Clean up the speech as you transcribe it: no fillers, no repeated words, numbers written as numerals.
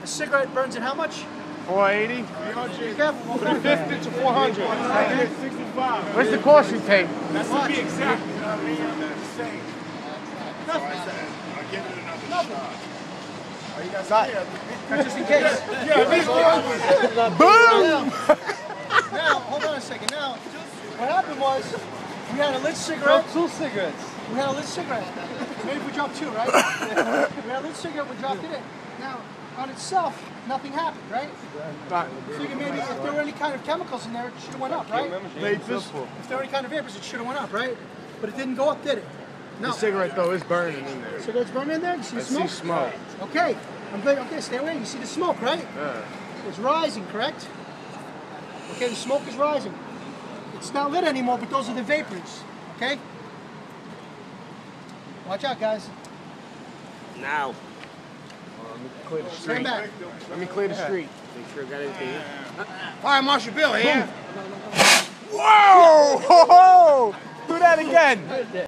cigarette burns at how much? 480. 300. Careful. 350 to 400. Okay. 65. What's the cost you take? That's to be exact. You know what I mean? I'm just saying. Nothing. I'll give it another Nothing. shot. Oh, you got That's just in case. Boom! Now, hold on a second. Now, what happened was, we had a lit cigarette. Two cigarettes. We had a lit cigarette. Maybe we dropped two, right? We had a lit cigarette, we dropped it in. Now, on itself, nothing happened, right? Figure maybe if there were any kind of chemicals in there, it should have went up, right? Vapors. If there were any kind of vapors, it should have went up, right? But it didn't go up, did it? No. The cigarette though is burning in there. Cigarette's burning in there? You see the smoke? I see smoke. Okay. Okay, stay away. You see the smoke, right? Yeah. It's rising, correct? Okay, the smoke is rising. It's not lit anymore, but those are the vapors. Okay? Watch out, guys. Now. Let me clear the Stand street. back. Let me clear the street. Make sure I got everything. Fire Marshal Bill here. Whoa! Ho, ho! Do that again.